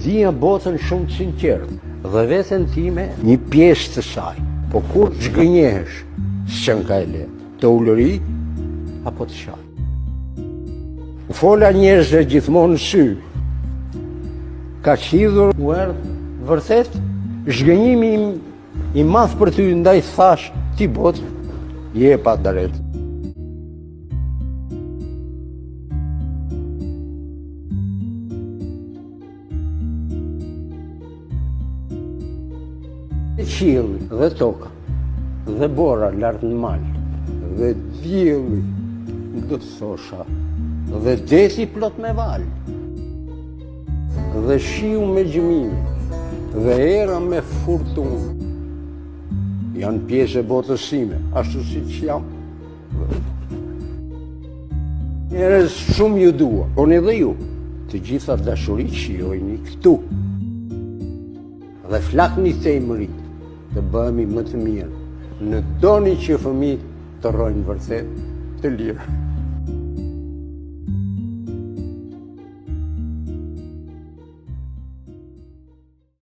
Dhia botën shumë sinqert dhe veten time një pjesë të saj. Po kur zhgënjehesh, s'qen ka e lehtë, të ulëri apo të shaj. U fola njerëzve gjithmonë në sy. Ka qidhur u erdhë vërtet zhgënjimi i madh për ty, ndaj thash ti botë je pa drejt. Qielli dhe toka dhe bora lart në mal dhe dielli do thosha dhe deti plot me val dhe shiu me gjëmime dhe era me furtunë janë pjesë e botës sime, ashtu siç jam. Njerëz shumë ju dua, unë edhe ju, të gjitha dashuritë shijojni këtu dhe flakni themërit të bëhemi më të mirë, në doni që fëmijët të rrojnë vërtet të lirë.